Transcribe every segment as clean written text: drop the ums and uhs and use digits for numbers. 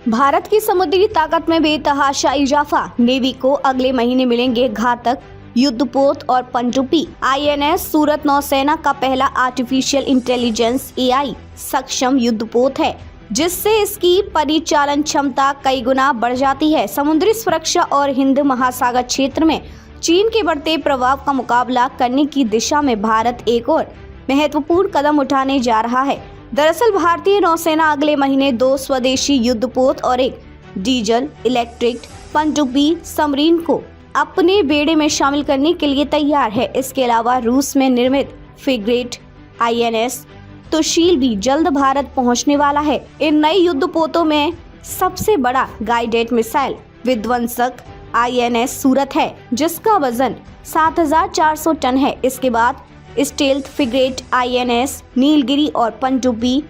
भारत की समुद्री ताकत में बेतहाशा इजाफा। नेवी को अगले महीने मिलेंगे घातक युद्धपोत और पनडुब्बी। आईएनएस सूरत नौसेना का पहला आर्टिफिशियल इंटेलिजेंस एआई सक्षम युद्धपोत है, जिससे इसकी परिचालन क्षमता कई गुना बढ़ जाती है। समुद्री सुरक्षा और हिंद महासागर क्षेत्र में चीन के बढ़ते प्रभाव का मुकाबला करने की दिशा में भारत एक और महत्वपूर्ण कदम उठाने जा रहा है। दरअसल भारतीय नौसेना अगले महीने 2 स्वदेशी युद्धपोत और एक डीजल इलेक्ट्रिक पनडुब्बी सबमरीन को अपने बेड़े में शामिल करने के लिए तैयार है। इसके अलावा रूस में निर्मित फ्रिगेट आईएनएस तुशील भी जल्द भारत पहुंचने वाला है। इन नए युद्धपोतों में सबसे बड़ा गाइडेड मिसाइल विध्वंसक आईएनएस सूरत है, जिसका वजन 7400 टन है। इसके बाद स्टेल्थ फ्रिगेट आईएनएस नीलगिरी और पनडुब्बी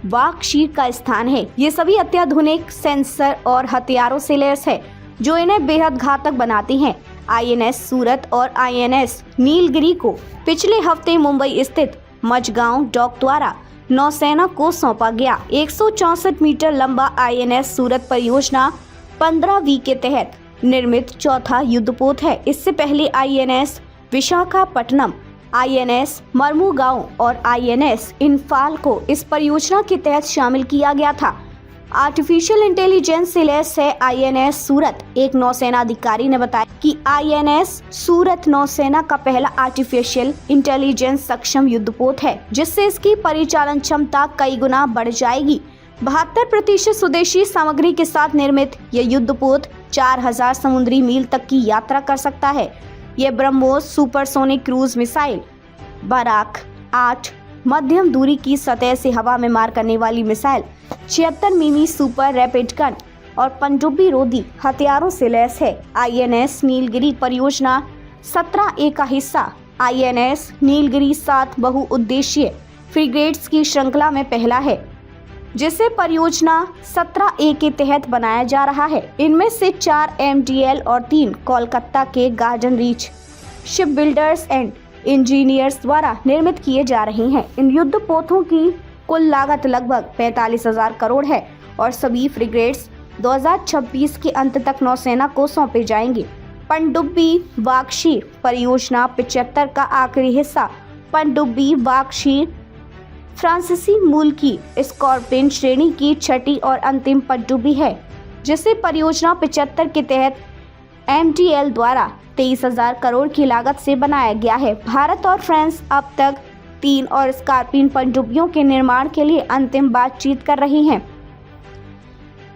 वाकशीर का स्थान है। ये सभी अत्याधुनिक सेंसर और हथियारों से लैस है, जो इन्हें बेहद घातक बनाती हैं। आईएनएस सूरत और आईएनएस नीलगिरी को पिछले हफ्ते मुंबई स्थित मझगांव डॉक द्वारा नौसेना को सौंपा गया। 164 मीटर लंबा आईएनएस सूरत परियोजना 15वीं के तहत निर्मित चौथा युद्धपोत है। इससे पहले आईएनएस विशाखापट्टनम, आईएनएस मर्मुगांव और आईएनएस इम्फाल को इस परियोजना के तहत शामिल किया गया था। आर्टिफिशियल इंटेलिजेंस से लैस है आईएनएस सूरत। एक नौसेना अधिकारी ने बताया कि आईएनएस सूरत नौसेना का पहला आर्टिफिशियल इंटेलिजेंस सक्षम युद्धपोत है, जिससे इसकी परिचालन क्षमता कई गुना बढ़ जाएगी। 72% स्वदेशी सामग्री के साथ निर्मित यह युद्धपोत 4000 समुद्री मील तक की यात्रा कर सकता है। यह BrahMos supersonic cruise missile, Barak 8 मध्यम दूरी की सतह से हवा में मार करने वाली मिसाइल, 76 मिमी सुपर रैपिड गन और पनडुब्बी रोधी हथियारों से लैस है। आईएनएस नीलगिरी परियोजना 17A का हिस्सा आईएनएस नीलगिरी 7 बहुउद्देशीय फ्रिगेट्स की श्रृंखला में पहला है, जिसे परियोजना 17A के तहत बनाया जा रहा है। इनमें से 4 MDL और 3 कोलकाता के garden reach ship builders and engineers द्वारा निर्मित किए जा रहे हैं। इन युद्धपोतों की कुल लागत लगभग 45,000 करोड़ है और सभी फ्रिगेट्स 2026 के अंत तक नौसेना को सौंपे जाएंगे। पनडुब्बी वाकशीर परियोजना 75 का आखिरी हिस्सा पनडुब्बी वाकशीर फ्रांसीसी मूल की स्कॉर्पियन श्रेणी की छठी और अंतिम पनडुब्बी है, जिसे परियोजना 75 के तहत MDL द्वारा 23,000 करोड़ की लागत से बनाया गया है। भारत और फ्रांस अब तक 3 और स्कॉर्पियन पनडुब्बियों के निर्माण के लिए अंतिम बातचीत कर रही हैं।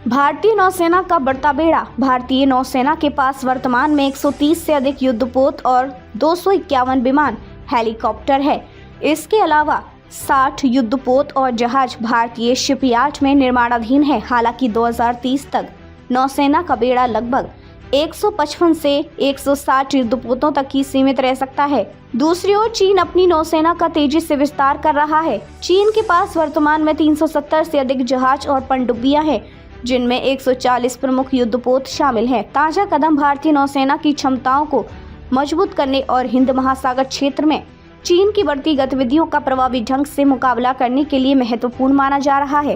भारतीय नौसेना का बढ़ता बेड़ा। भारतीय नौसेना के पास वर्तमान में 130 से अधिक युद्धपोत और 251 विमान हेलीकॉप्टर है। इसके अलावा 60 युद्धपोत और जहाज भारतीय शिपयार्ड में निर्माणाधीन है। हालांकि 2030 तक नौसेना का बेड़ा लगभग 155 से 160 युद्धपोतों तक ही सीमित रह सकता है। दूसरी ओर चीन अपनी नौसेना का तेजी से विस्तार कर रहा है। चीन के पास वर्तमान में 370 से अधिक जहाज और पनडुब्बियां हैं, जिनमें 140 प्रमुख युद्धपोत शामिल हैं। ताजा कदम भारतीय नौसेना की क्षमताओं को मजबूत करने और हिंद महासागर क्षेत्र में चीन की बढ़ती गतिविधियों का प्रभावी ढंग से मुकाबला करने के लिए महत्वपूर्ण माना जा रहा है।